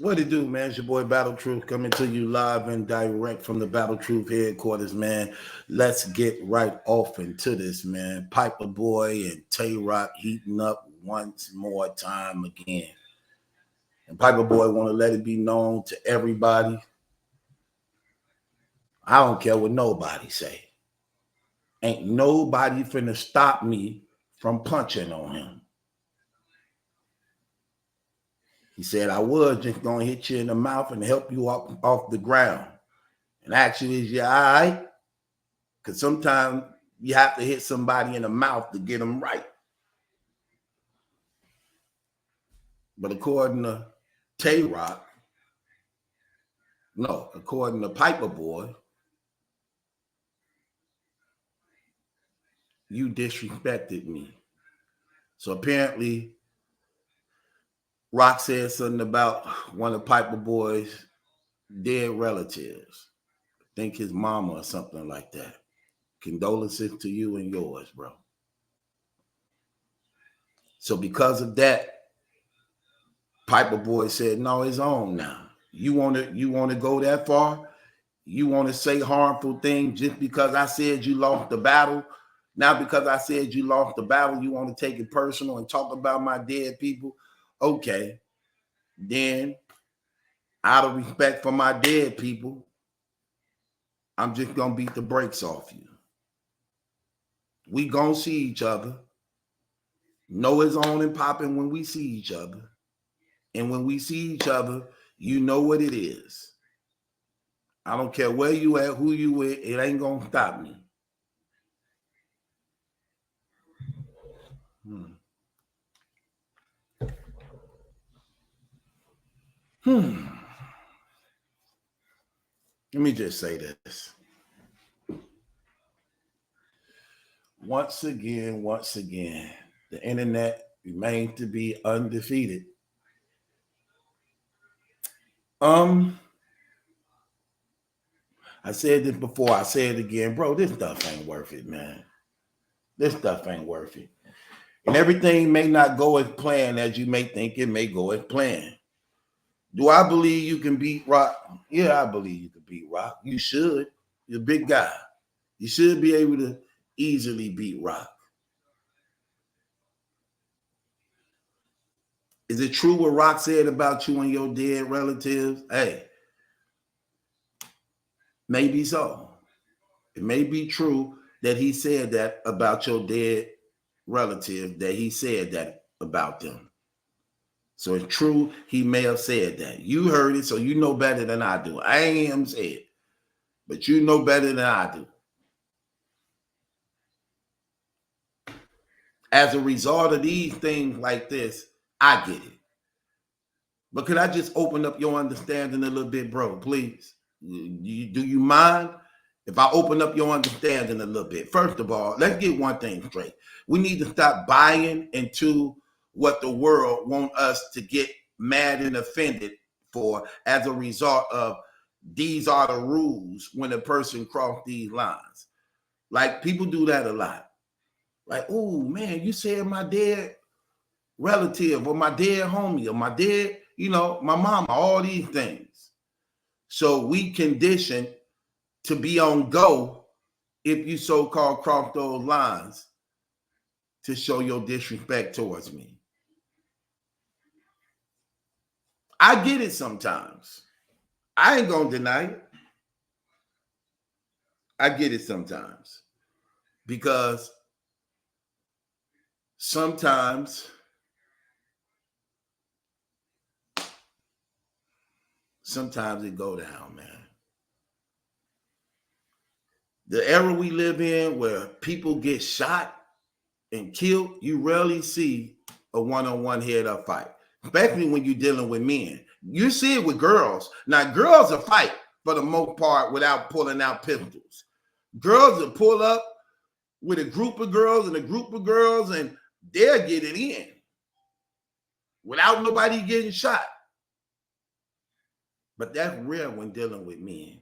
What it do, man? It's your boy Battle Truth coming to you live and direct from the Battle Truth headquarters, man. Let's get right off into this, man. Piperboy and Tay Roc heating up once more time again. And Piperboy want to let it be known to everybody. I don't care what nobody say. Ain't nobody finna stop me from punching on him. He said, I was just going to hit you in the mouth and help you up off the ground. And actually, is you all right? Because sometimes you have to hit somebody in the mouth to get them right. But according to Tay Roc, no, according to Piperboy, you disrespected me. So apparently, Roc said something about one of Piperboy's dead relatives. I think his mama or something like that. Condolences to you and yours, bro. So because of that, Piperboy said, no, it's on now. You want to go that far? You want to say harmful things just because I said you lost the battle? Now because I said you lost the battle, you want to take it personal and talk about my dead people? Okay. Then out of respect for my dead people, I'm just going to beat the brakes off you. We going to see each other. Know it's on and popping when we see each other. And when we see each other, you know what it is. I don't care where you at, who you with, it ain't going to stop me. Let me just say this. Once again, the internet remains to be undefeated. I said this before, I say it again, bro, this stuff ain't worth it, man. This stuff ain't worth it. And everything may not go as planned as you may think it may go as planned. Do I believe you can beat Roc? Yeah, I believe you can beat Roc. You should. You're a big guy. You should be able to easily beat Roc. Is it true what Roc said about you and your dead relatives? Hey, maybe so. It may be true that he said that about your dead relatives, that he said that about them. So it's true, he may have said that. You heard it, so you know better than I do. I ain't him say it, but you know better than I do. As a result of these things like this, I get it. But could I just open up your understanding a little bit, bro, please? Do you mind if I open up your understanding a little bit? First of all, let's get one thing straight. We need to stop buying into what the world wants us to get mad and offended for as a result of these are the rules when a person crossed these lines. Like people do that a lot. Like, oh man, you said my dead relative or my dead homie or my dead, my mama, all these things. So we condition to be on go if you so-called cross those lines to show your disrespect towards me. I get it sometimes. I ain't gonna deny it. I get it sometimes. Because sometimes it go down, man. The era we live in where people get shot and killed, you rarely see a one-on-one head-up fight, especially when you're dealing with men. You see it with girls. Now, girls will fight for the most part without pulling out pistols. Girls will pull up with a group of girls and they'll get it in without nobody getting shot. But that's rare when dealing with men.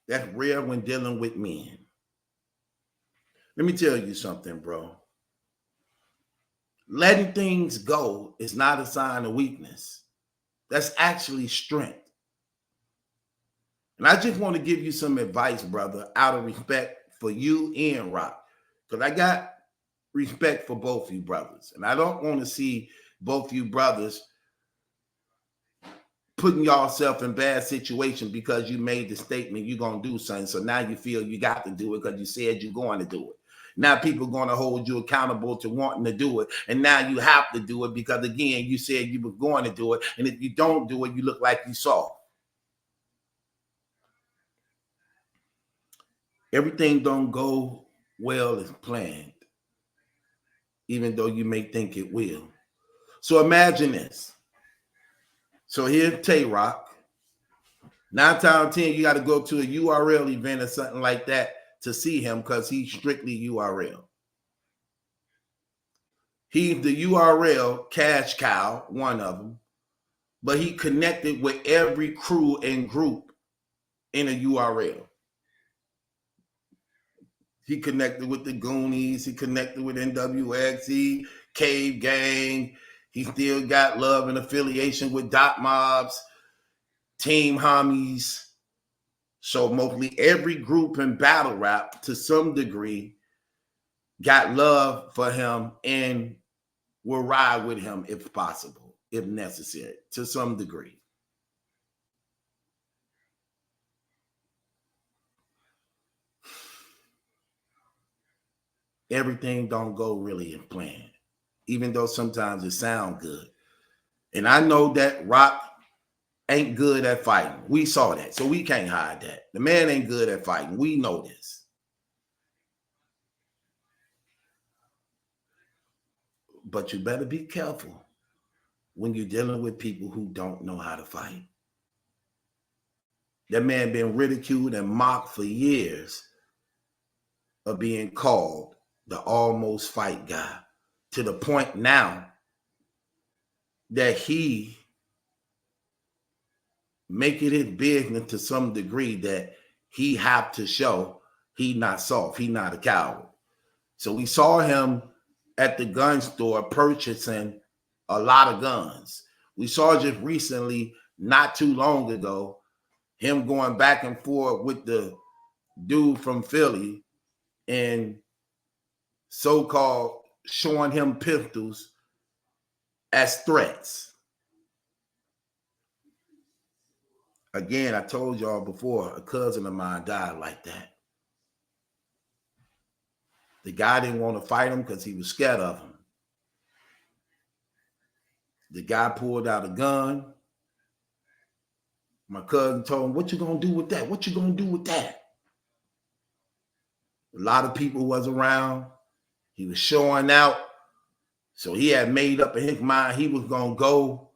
That's rare when dealing with men. Let me tell you something, bro. Letting things go is not a sign of weakness. That's actually strength. And I just want to give you some advice, brother, out of respect for you and Roc. Because I got respect for both you brothers. And I don't want to see both you brothers putting yourself in bad situation because you made the statement you're going to do something. So now you feel you got to do it because you said you're going to do it. Now people are going to hold you accountable to wanting to do it. And now you have to do it because, again, you said you were going to do it. And if you don't do it, you look like you saw. Everything don't go well as planned, even though you may think it will. So imagine this. So here's Tay Roc. 9 times out of 10, you got to go to a URL event or something like that to see him because he's strictly URL. He's the URL cash cow, one of them, but he connected with every crew and group in a URL. He connected with the Goonies. He connected with NWX, Cave Gang. He still got love and affiliation with Dot Mobs, Team Homies. So mostly every group in battle rap, to some degree, got love for him and will ride with him if possible, if necessary, to some degree. Everything don't go really in plan, even though sometimes it sounds good. And I know that Roc ain't good at fighting. We saw that, so we can't hide that. The man ain't good at fighting. We know this. But you better be careful when you're dealing with people who don't know how to fight. That man been ridiculed and mocked for years of being called the almost fight guy, to the point now that he make it his business to some degree that he have to show he not soft, he not a coward. So we saw him at the gun store purchasing a lot of guns. We saw just recently, not too long ago, him going back and forth with the dude from Philly and so-called showing him pistols as threats. Again, I told y'all before, a cousin of mine died like that. The guy didn't want to fight him because he was scared of him. The guy pulled out a gun. My cousin told him, "What you gonna do with that? What you gonna do with that?" A lot of people was around. He was showing out. So he had made up in his mind he was gonna go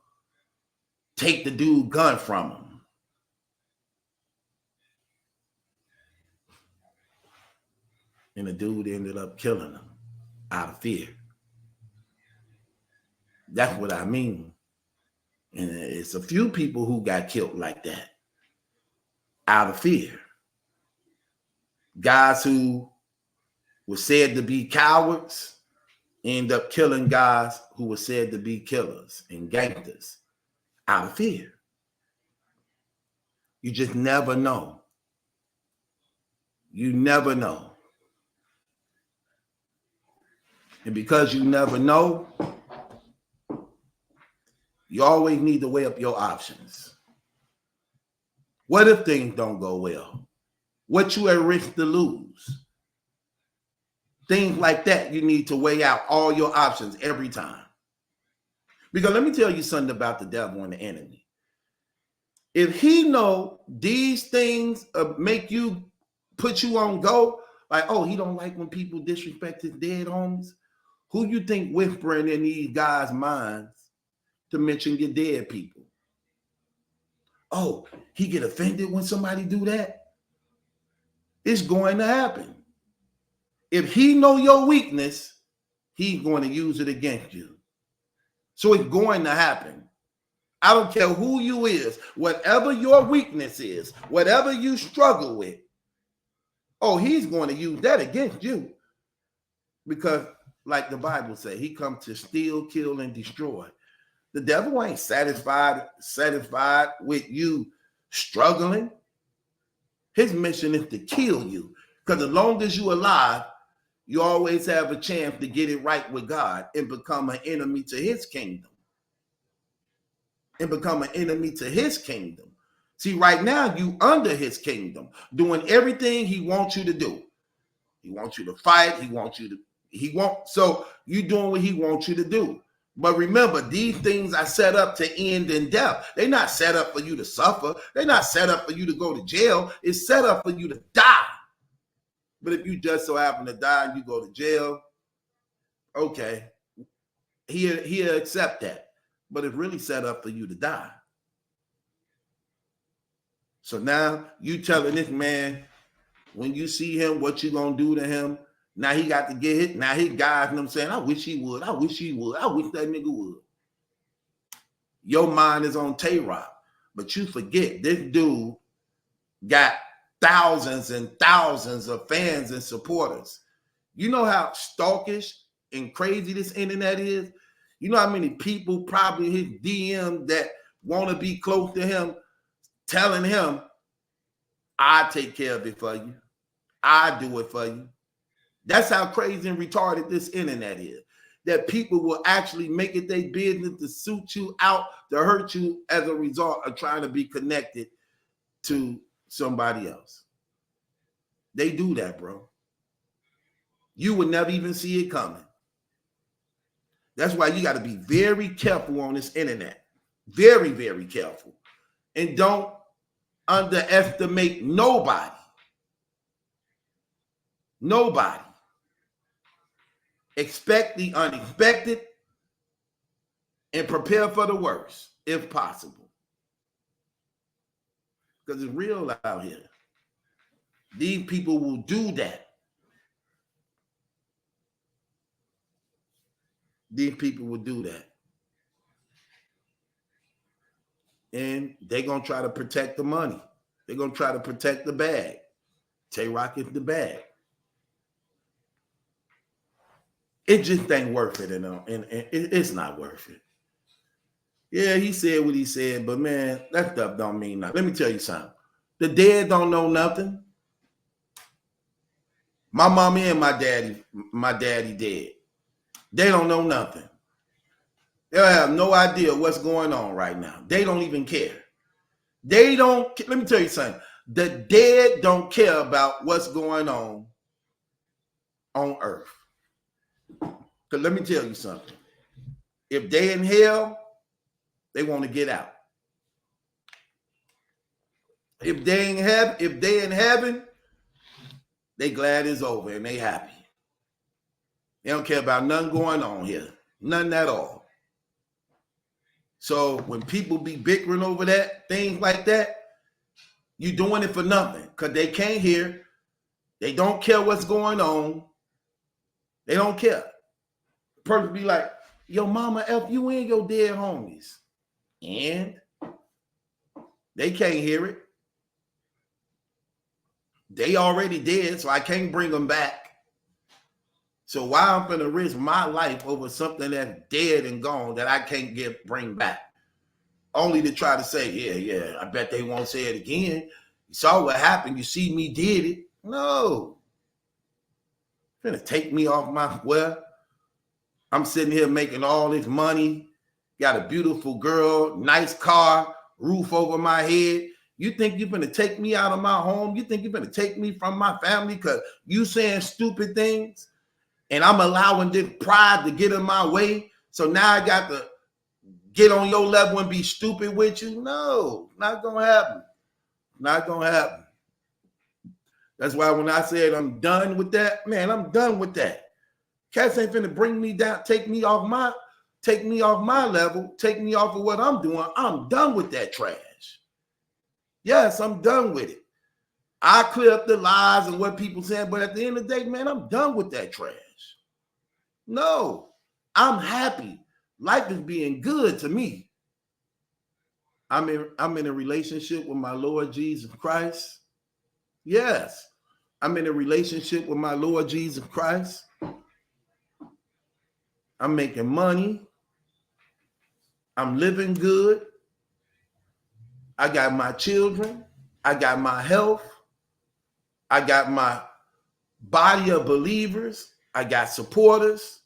take the dude gun from him. And the dude ended up killing him out of fear. That's what I mean. And it's a few people who got killed like that out of fear. Guys who were said to be cowards end up killing guys who were said to be killers and gangsters out of fear. You just never know. You never know. And because you never know, you always need to weigh up your options. What if things don't go well? What you at risk to lose? Things like that, you need to weigh out all your options every time. Because let me tell you something about the devil and the enemy. If he know these things make you, put you on go, like, oh, he don't like when people disrespect his dead homies, who you think whispering in these guys' minds to mention your dead people? Oh, he get offended when somebody do that? It's going to happen. If he know your weakness, he's going to use it against you. So it's going to happen. I don't care who you is, whatever your weakness is, whatever you struggle with, oh, he's going to use that against you. Because Like the Bible say, he come to steal, kill, and destroy. The devil ain't satisfied with you struggling. His mission is to kill you. Because as long as you're alive, you always have a chance to get it right with God and become an enemy to his kingdom. See, right now, you under his kingdom, doing everything he wants you to do. He wants you to fight. So you doing what he wants you to do. But remember, these things are set up to end in death. They're not set up for you to suffer. They're not set up for you to go to jail. It's set up for you to die. But if you just so happen to die and you go to jail, okay, he'll accept that. But it's really set up for you to die. So now you telling this man, when you see him, what you gonna do to him? Now he got to get hit. Now he guys and I'm saying, I wish he would. I wish that nigga would. Your mind is on Tay Roc, but you forget this dude got thousands and thousands of fans and supporters. You know how stalkish and crazy this internet is? You know how many people probably his DM that want to be close to him, telling him, I take care of it for you. I do it for you. That's how crazy and retarded this internet is. That people will actually make it their business to suit you out, to hurt you as a result of trying to be connected to somebody else. They do that, bro. You would never even see it coming. That's why you got to be very careful on this internet. Very, very careful. And don't underestimate nobody. Nobody. Expect the unexpected and prepare for the worst, if possible. Because it's real out here. These people will do that. These people will do that. And they're going to try to protect the money. They're going to try to protect the bag. Tay Roc is the bag. It just ain't worth it, and it's not worth it. Yeah, he said what he said, but man, that stuff don't mean nothing. Let me tell you something. The dead don't know nothing. My mommy and my daddy dead. They don't know nothing. They'll have no idea what's going on right now. They don't even care. They don't, let me tell you something. The dead don't care about what's going on earth. Because let me tell you something. If they in hell, they want to get out. If they in heaven, they glad it's over and they happy. They don't care about nothing going on here. Nothing at all. So when people be bickering over that, things like that, you doing it for nothing because they can't hear. They don't care what's going on. They don't care. The person be like, your mama F you and your dead homies. And they can't hear it. They already dead, so I can't bring them back. So why I'm going to risk my life over something that's dead and gone that I can't bring back? Only to try to say, yeah, I bet they won't say it again. You saw what happened. You see me did it. No. You're going to take me off my, well, I'm sitting here making all this money, got a beautiful girl, nice car, roof over my head. You think you're going to take me out of my home? You think you're going to take me from my family because you saying stupid things? And I'm allowing this pride to get in my way. So now I got to get on your level and be stupid with you? No, not going to happen. Not going to happen. That's why when I said I'm done with that, man, I'm done with that. Cats ain't finna bring me down, take me off my level, take me off of what I'm doing. I'm done with that trash. Yes, I'm done with it. I clear up the lies and what people saying, but at the end of the day, man, I'm done with that trash. No, I'm happy. Life is being good to me. I'm in a relationship with my Lord Jesus Christ. Yes, I'm in a relationship with my Lord Jesus Christ. I'm making money. I'm living good. I got my children. I got my health. I got my body of believers. I got supporters.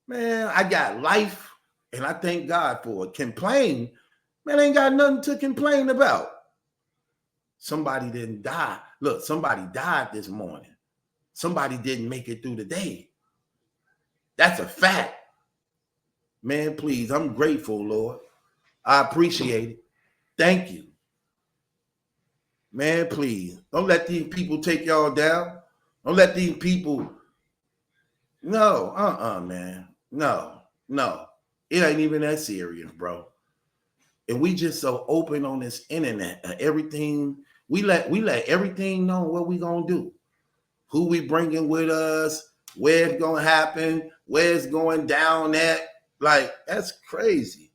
Man, I got life. And I thank God for it. Complain, man, ain't got nothing to complain about. Somebody didn't die. Look, somebody died this morning. Somebody didn't make it through the day. That's a fact. Man, please, I'm grateful, Lord. I appreciate it. Thank you. Man, please, don't let these people take y'all down. Don't let these people. No, man. No. It ain't even that serious, bro. And we just so open on this internet. Everything, we let everything know what we gonna do. Who we bringing with us, where it's gonna happen, where it's going down at. Like, that's crazy.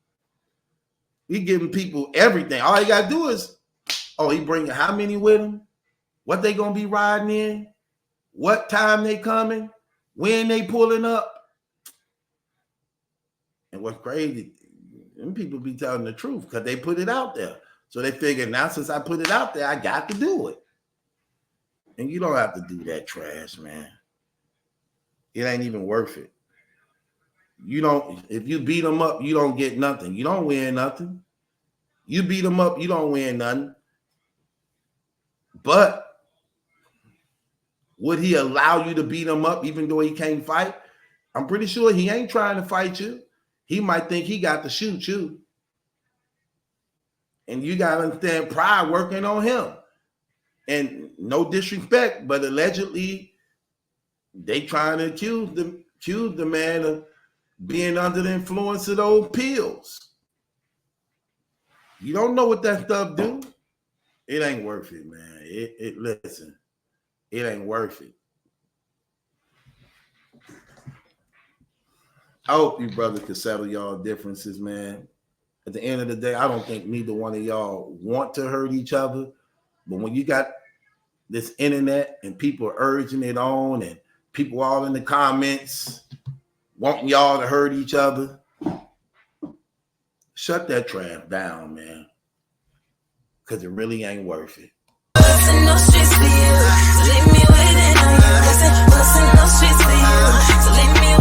We giving people everything. All you gotta do is, oh, he bringing how many with him? What they gonna be riding in? What time they coming? When they pulling up? And what's crazy, them people be telling the truth because they put it out there. So they figure now since I put it out there, I got to do it. And you don't have to do that trash, man. It ain't even worth it. You don't, if you beat them up, you don't get nothing. You don't win nothing. You beat them up, you don't win nothing. But would he allow you to beat him up even though he can't fight? I'm pretty sure he ain't trying to fight you. He might think he got to shoot you. And you got to understand pride working on him. And no disrespect, but allegedly they trying to accuse the man of being under the influence of those pills. You don't know what that stuff do. It ain't worth it, man. Listen, it ain't worth it. I hope you brothers can settle y'all differences, man. At the end of the day, I don't think neither one of y'all want to hurt each other. But when you got this internet and people urging it on and people all in the comments wanting y'all to hurt each other, shut that trash down, man. Because it really ain't worth it. No streets for you. So leave me waiting on you. No streets for you. So leave me